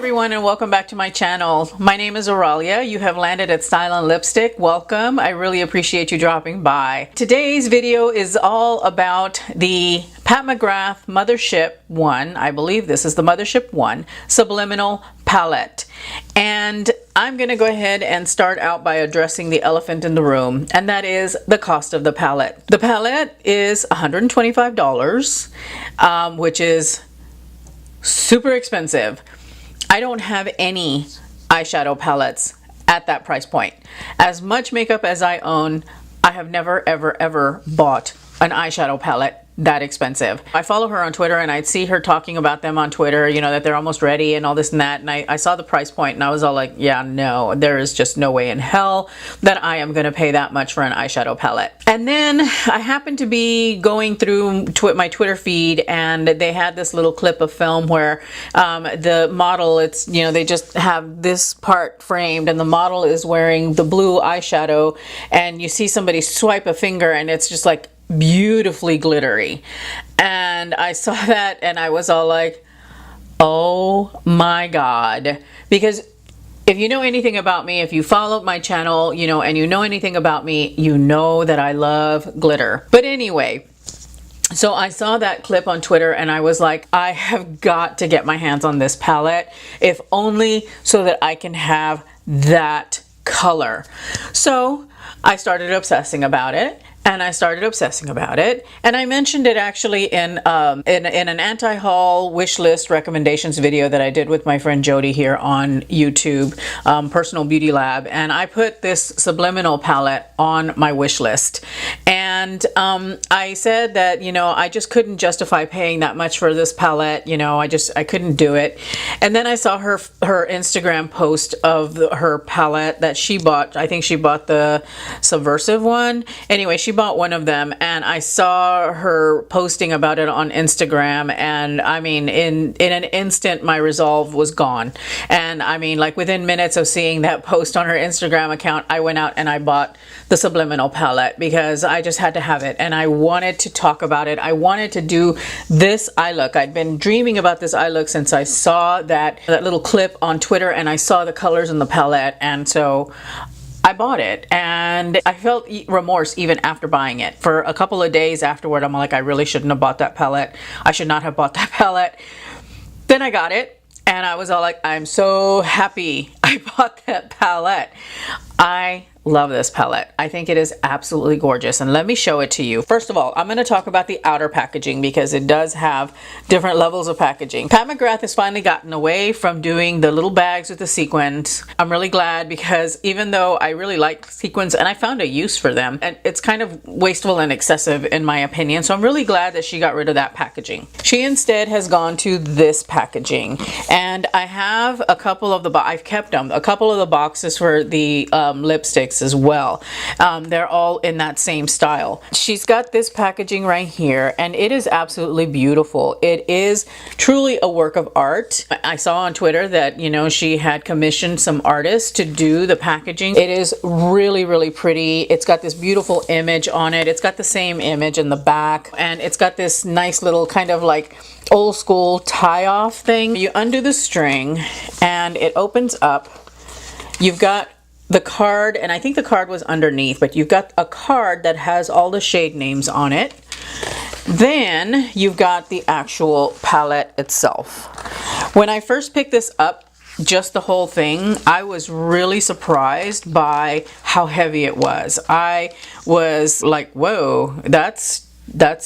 everyone, and welcome back to my channel. My name is Aurelia. You have landed at Style on Lipstick. Welcome. I really appreciate you dropping by. Today's video is all about the Pat McGrath Mothership 1. I believe this is the Mothership 1 Subliminal palette. And I'm going to go ahead and start out by addressing the elephant in the room, and that is the cost of the palette. The palette is $125, which is super expensive. I don't have any eyeshadow palettes at that price point. As much makeup as I own, I have never ever bought an eyeshadow palette that expensive. I follow her on Twitter, and I'd see her talking about them on Twitter, you know, that they're almost ready and all this and that, and I saw the price point and I was all like, yeah, no, there is just no way in hell that I am gonna pay that much for an eyeshadow palette. And then I happened to be going through my Twitter feed, and they had this little clip of film where the model, it's, you know, they just have this part framed and the model is wearing the blue eyeshadow, and you see somebody swipe a finger and it's just like beautifully glittery. And I saw that and I was all like, oh my god. Because if you know anything about me, if you follow my channel, you know, and you know anything about me, you know that I love glitter. But anyway, so I saw that clip on Twitter and I was like, I have got to get my hands on this palette, if only so that I can have that color. So I started obsessing about it. And I started obsessing about it, and I mentioned it actually in an anti-haul wish list recommendations video that I did with my friend Jody here on YouTube, Personal Beauty Lab, and I put this Subliminal palette on my wish list. And I said that, you know, I just couldn't justify paying that much for this palette, you know, I couldn't do it. And then I saw her Instagram post of her palette that she bought. I think she bought the Subversive one. Anyway, she bought one of them, and I saw her posting about it on Instagram, and I mean, in an instant my resolve was gone. And I mean, like within minutes of seeing that post on her Instagram account, I went out and I bought the Subliminal palette because I just had to have it, and I wanted to talk about it. I wanted to do this eye look. I'd been dreaming about this eye look since I saw that little clip on Twitter, and I saw the colors in the palette, and so I bought it, and I felt remorse even after buying it. For a couple of days afterward, I'm like, I really shouldn't have bought that palette. I should not have bought that palette. Then I got it, and I was all like, I'm so happy I bought that palette. I love this palette. I think it is absolutely gorgeous, and let me show it to you. First of all, I'm going to talk about the outer packaging because it does have different levels of packaging. Pat McGrath has finally gotten away from doing the little bags with the sequins. I'm really glad, because even though I really like sequins and I found a use for them, and it's kind of wasteful and excessive in my opinion, so I'm really glad that she got rid of that packaging. She instead has gone to this packaging, and I have a couple of I've kept them, a couple of the boxes for the lipsticks as well. They're all in that same style. She's got this packaging right here, and it is absolutely beautiful. It is truly a work of art. I saw on Twitter that, you know, she had commissioned some artists to do the packaging. It is really pretty. It's got this beautiful image on it. It's got the same image in the back, and it's got this nice little kind of like old school tie-off thing. You undo the string and it opens up. You've got the card, and I think the card was underneath, but you've got a card that has all the shade names on it. Then you've got the actual palette itself. When I first picked this up, just the whole thing, I was really surprised by how heavy it was. I was like, whoa, that's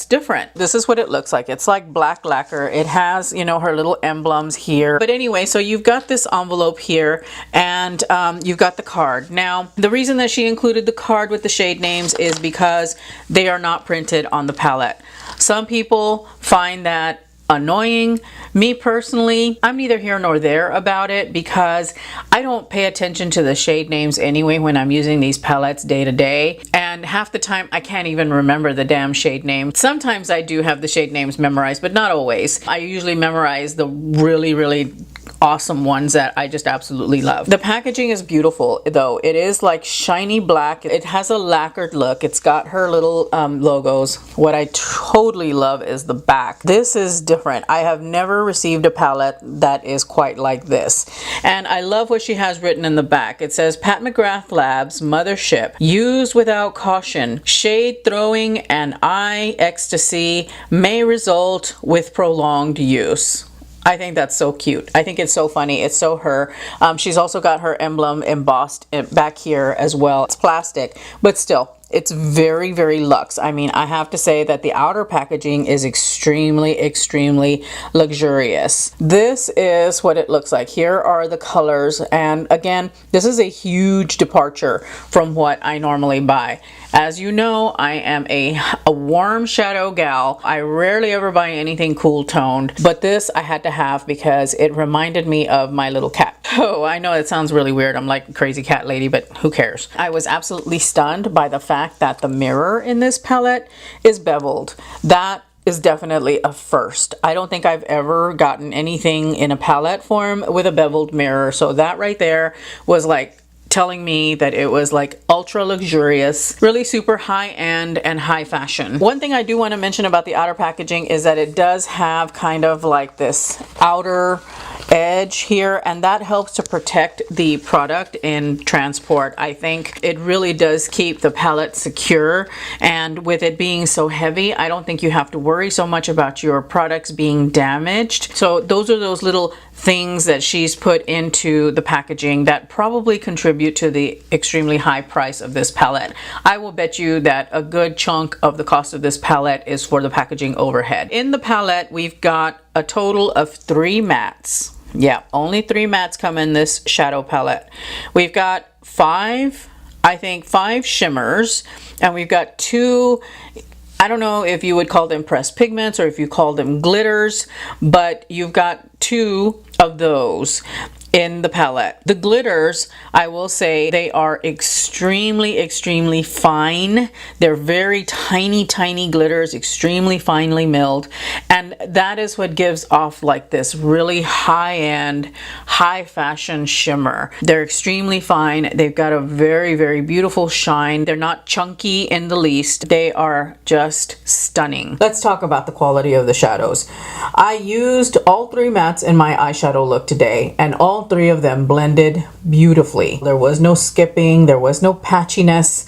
different. This is what it looks like. It's like black lacquer. It has, you know, her little emblems here. But anyway, so you've got this envelope here, and you've got the card. Now, the reason that she included the card with the shade names is because they are not printed on the palette. Some people find that annoying. Me personally, I'm neither here nor there about it, because I don't pay attention to the shade names anyway when I'm using these palettes day to day, and half the time I can't even remember the damn shade name. Sometimes I do have the shade names memorized, but not always. I usually memorize the really awesome ones that I just absolutely love. The packaging is beautiful though. It is like shiny black. It has a lacquered look. It's got her little logos. What I totally love is the back. This is different. I have never received a palette that is quite like this. And I love what she has written in the back. It says Pat McGrath Labs Mothership. Used without caution. Shade throwing and eye ecstasy may result with prolonged use. I think that's so cute. I think it's so funny. It's so her. She's also got her emblem embossed back here as well. It's plastic, but still, it's very, very luxe. I mean, I have to say that the outer packaging is extremely, extremely luxurious. This is what it looks like. Here are the colors. And again, this is a huge departure from what I normally buy. As you know, I am a warm shadow gal. I rarely ever buy anything cool toned, but this I had to have because it reminded me of my little cat. Oh, I know it sounds really weird. I'm like a crazy cat lady, but who cares? I was absolutely stunned by the fact that the mirror in this palette is beveled. That is definitely a first. I don't think I've ever gotten anything in a palette form with a beveled mirror. So that right there was like telling me that it was like ultra luxurious, really super high end and high fashion. One thing I do want to mention about the outer packaging is that it does have kind of like this outer edge here, and that helps to protect the product in transport. I think it really does keep the palette secure, and with it being so heavy, I don't think you have to worry so much about your products being damaged. So those are those little things that she's put into the packaging that probably contribute to the extremely high price of this palette. I will bet you that a good chunk of the cost of this palette is for the packaging overhead. In the palette, we've got a total of 3 mattes. Yeah, only 3 mattes come in this shadow palette. We've got 5 shimmers, and we've got 2, I don't know if you would call them pressed pigments or if you call them glitters, but you've got 2 of those in the palette. The glitters, I will say, they are extremely, extremely fine. They're very tiny, tiny glitters, extremely finely milled. And that is what gives off like this really high-end, high fashion shimmer. They're extremely fine. They've got a very, very beautiful shine. They're not chunky in the least. They are just stunning. Let's talk about the quality of the shadows. I used all 3 mattes in my eyeshadow look today, and all 3 of them blended beautifully. There was no skipping, there was no patchiness.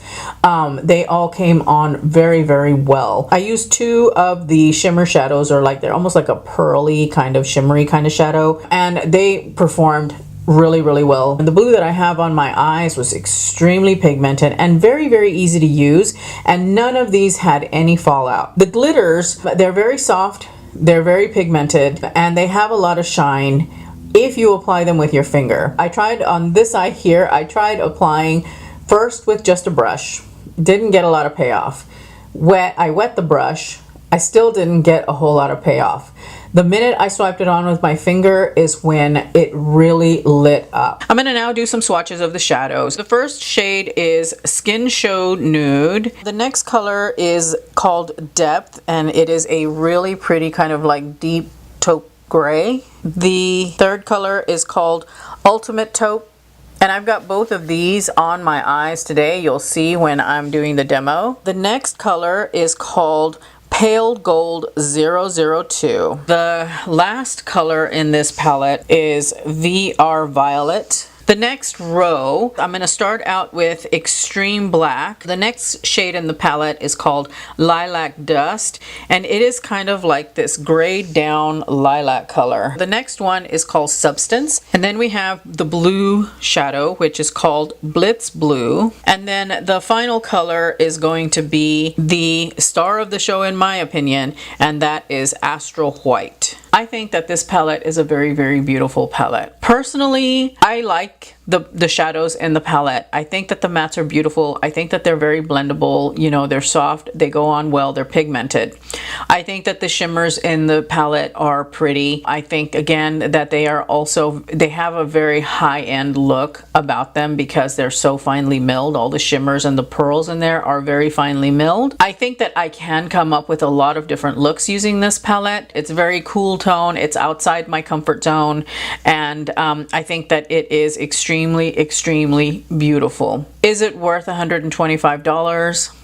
They all came on very, very well. I used 2 of the shimmer shadows, or like they're almost like a pearly kind of shimmery kind of shadow, and they performed really, really well. And the blue that I have on my eyes was extremely pigmented and very, very easy to use, and none of these had any fallout. The glitters, they're very soft, they're very pigmented, and they have a lot of shine if you apply them with your finger. I tried on this eye here, I tried applying first with just a brush. Didn't get a lot of payoff. I wet the brush, I still didn't get a whole lot of payoff. The minute I swiped it on with my finger is when it really lit up. I'm gonna now do some swatches of the shadows. The first shade is Skin Show Nude. The next color is called Depth, and it is a really pretty kind of like deep taupe gray. The third color is called Ultimate Taupe, and I've got both of these on my eyes today. You'll see when I'm doing the demo. The next color is called Pale Gold 002. The last color in this palette is VR Violet. The next row, I'm going to start out with Extreme Black. The next shade in the palette is called Lilac Dust, and it is kind of like this grayed down lilac color. The next one is called Substance, and then we have the blue shadow, which is called Blitz Blue, and then the final color is going to be the star of the show in my opinion, and that is Astral White. I think that this palette is a very, very beautiful palette. Personally, I like the shadows in the palette. I think that the mattes are beautiful. I think that they're very blendable. You know, they're soft, they go on well, they're pigmented. I think that the shimmers in the palette are pretty. I think again that they have a very high-end look about them because they're so finely milled. All the shimmers and the pearls in there are very finely milled. I think that I can come up with a lot of different looks using this palette. It's very cool tone. It's outside my comfort zone, and I think that it is extremely, extremely beautiful. Is it worth $125?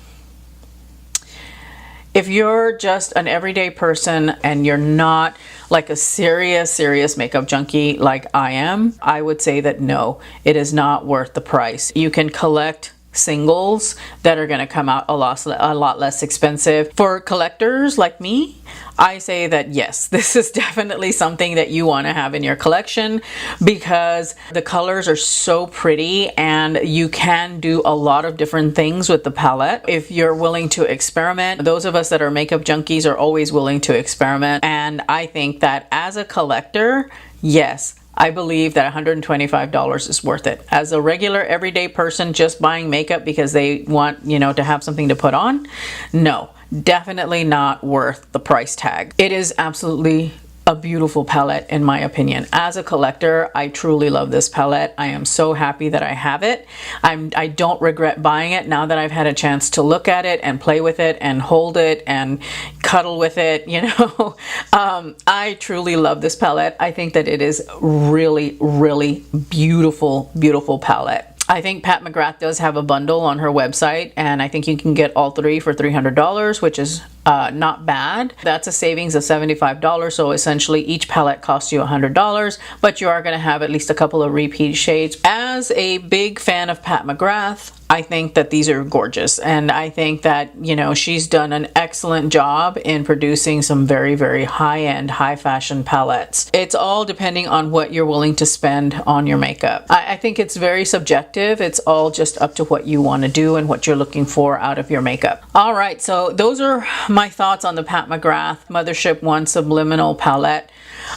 If you're just an everyday person and you're not like a serious makeup junkie like I am, I would say that no, it is not worth the price. You can collect singles that are going to come out a lot less expensive. For collectors like me, I say that yes, this is definitely something that you want to have in your collection because the colors are so pretty and you can do a lot of different things with the palette if you're willing to experiment. Those of us that are makeup junkies are always willing to experiment, and I think that as a collector, yes, I believe that $125 is worth it. As a regular everyday person just buying makeup because they want, you know, to have something to put on, no, definitely not worth the price tag. It is absolutely a beautiful palette in my opinion. As a collector, I truly love this palette. I am so happy that I have it. I don't regret buying it now that I've had a chance to look at it and play with it and hold it and cuddle with it, you know. I truly love this palette. I think that it is really, really beautiful, beautiful palette. I think Pat McGrath does have a bundle on her website, and I think you can get all three for $300, which is not bad. That's a savings of $75, so essentially each palette costs you $100, but you are going to have at least a couple of repeat shades. As a big fan of Pat McGrath, I think that these are gorgeous, and I think that, you know, she's done an excellent job in producing some very, very high-end, high-fashion palettes. It's all depending on what you're willing to spend on your makeup. I think it's very subjective. It's all just up to what you want to do and what you're looking for out of your makeup. All right, so those are my thoughts on the Pat McGrath Mothership 1 Subliminal palette.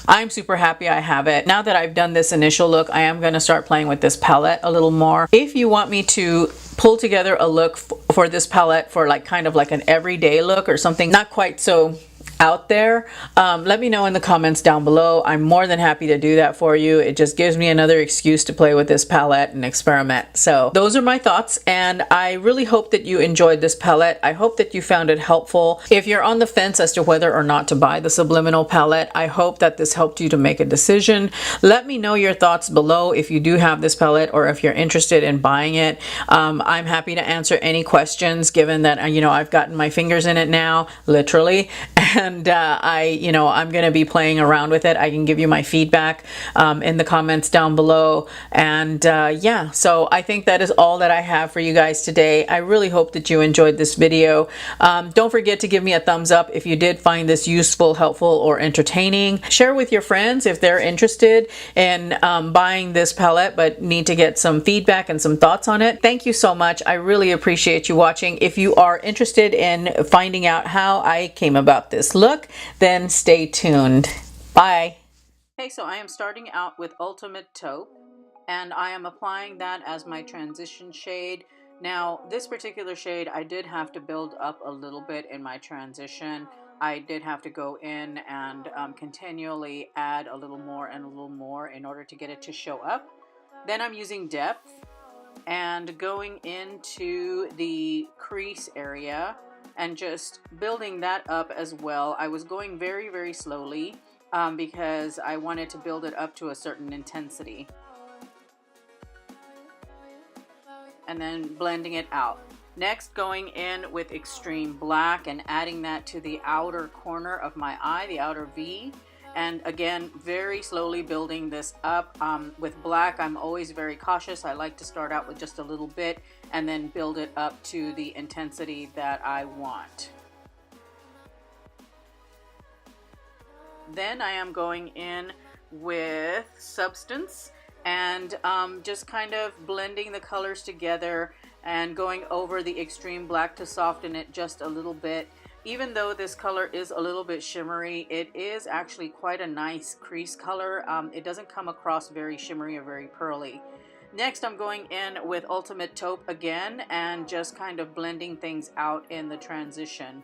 I'm super happy I have it. Now that I've done this initial look, I am going to start playing with this palette a little more. If you want me to pull together a look for this palette for like kind of like an everyday look or something not quite so out there, let me know in the comments down below. I'm more than happy to do that for you. It just gives me another excuse to play with this palette and experiment. So those are my thoughts, and I really hope that you enjoyed this palette. I hope that you found it helpful. If you're on the fence as to whether or not to buy the Subliminal palette, I hope that this helped you to make a decision. Let me know your thoughts below if you do have this palette or if you're interested in buying it. I'm happy to answer any questions, given that, you know, I've gotten my fingers in it now, literally, and I'm going to be playing around with it. I can give you my feedback in the comments down below. And yeah, so I think that is all that I have for you guys today. I really hope that you enjoyed this video. Don't forget to give me a thumbs up if you did find this useful, helpful, or entertaining. Share with your friends if they're interested in buying this palette but need to get some feedback and some thoughts on it. Thank you so much. I really appreciate you watching. If you are interested in finding out how I came about this look, then stay tuned. Bye. Okay, so I am starting out with Ultimate Taupe, and I am applying that as my transition shade. Now, this particular shade, I did have to build up a little bit in my transition. I did have to go in and continually add a little more and a little more in order to get it to show up. Then I'm using Depth and going into the crease area and just building that up as well. I was going very, very slowly because I wanted to build it up to a certain intensity. And then blending it out. Next, going in with Extreme Black and adding that to the outer corner of my eye, the outer V. And again, very slowly building this up. With black, I'm always very cautious. I like to start out with just a little bit and then build it up to the intensity that I want. Then I am going in with Substance and just kind of blending the colors together and going over the Extreme Black to soften it just a little bit. Even though this color is a little bit shimmery, it is actually quite a nice crease color. It doesn't come across very shimmery or very pearly. Next, I'm going in with Ultimate Taupe again and just kind of blending things out in the transition.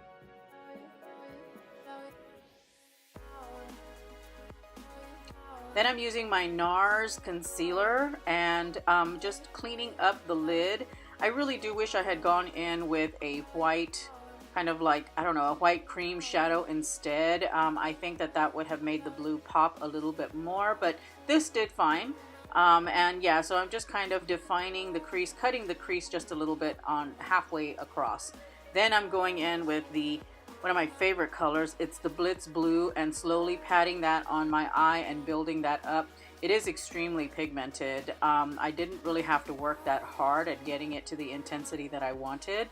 Then I'm using my NARS concealer and just cleaning up the lid. I really do wish I had gone in with a white kind of like, I don't know, a white cream shadow instead. I think that that would have made the blue pop a little bit more, but this did fine. And yeah, so I'm just kind of defining the crease, cutting the crease just a little bit on halfway across. Then I'm going in with one of my favorite colors. It's the Blitz Blue, and slowly patting that on my eye and building that up. It is extremely pigmented. I didn't really have to work that hard at getting it to the intensity that I wanted.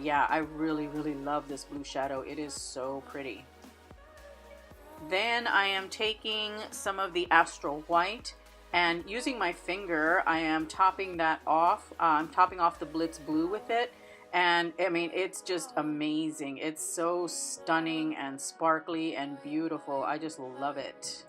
Yeah, I really, really love this blue shadow. It is so pretty. Then I am taking some of the Astral White, and using my finger, I am topping that off. I'm topping off the Blitz Blue with it. And I mean, it's just amazing. It's so stunning and sparkly and beautiful. I just love it.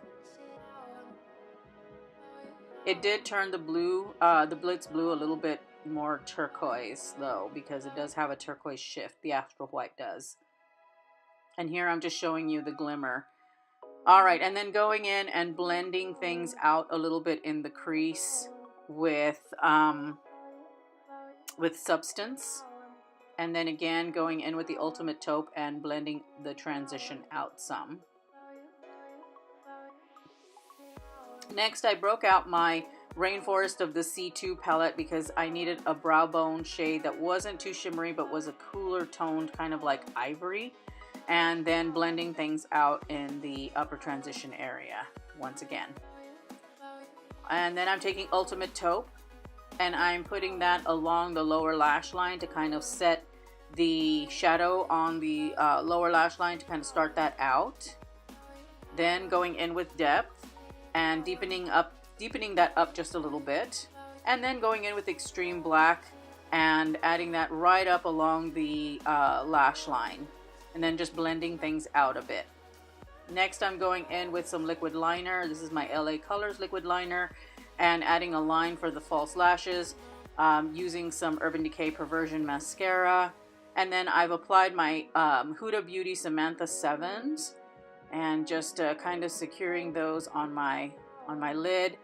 It did turn the blue, the Blitz Blue, a little bit more turquoise though, because it does have a turquoise shift. The Astral White does. And here I'm just showing you the glimmer. All right, and then going in and blending things out a little bit in the crease with Substance. And then again, going in with the Ultimate Taupe and blending the transition out some. Next, I broke out my Rainforest of the C2 palette because I needed a brow bone shade that wasn't too shimmery, but was a cooler toned, kind of like ivory. And then blending things out in the upper transition area once again. And then I'm taking Ultimate Taupe, and I'm putting that along the lower lash line to kind of set the shadow on the lower lash line to kind of start that out. Then going in with Depth and deepening that up just a little bit. And then going in with Extreme Black and adding that right up along the lash line. And then just blending things out a bit. Next, I'm going in with some liquid liner. This is my LA Colors liquid liner, and adding a line for the false lashes, using some Urban Decay Perversion mascara. And then I've applied my Huda Beauty Samantha 7s, and just kind of securing those on my lid,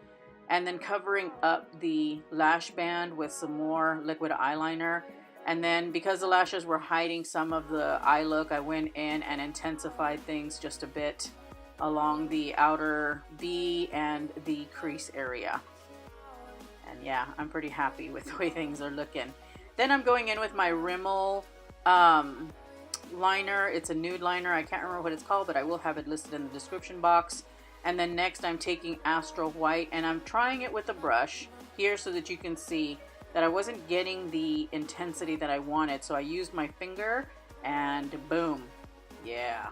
and then covering up the lash band with some more liquid eyeliner. And then because the lashes were hiding some of the eye look, I went in and intensified things just a bit along the outer V and the crease area. And yeah, I'm pretty happy with the way things are looking. Then I'm going in with my Rimmel liner. It's a nude liner. I can't remember what it's called, but I will have it listed in the description box. And then next I'm taking Astral White, and I'm trying it with a brush here so that you can see that I wasn't getting the intensity that I wanted. So I used my finger and boom. Yeah.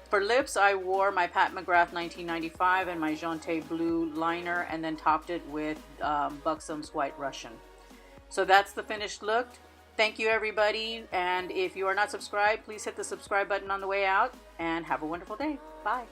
For lips, I wore my Pat McGrath 1995 and my Jante Blue liner, and then topped it with Buxom's White Russian. So that's the finished look. Thank you, everybody. And if you are not subscribed, please hit the subscribe button on the way out, and have a wonderful day. Bye.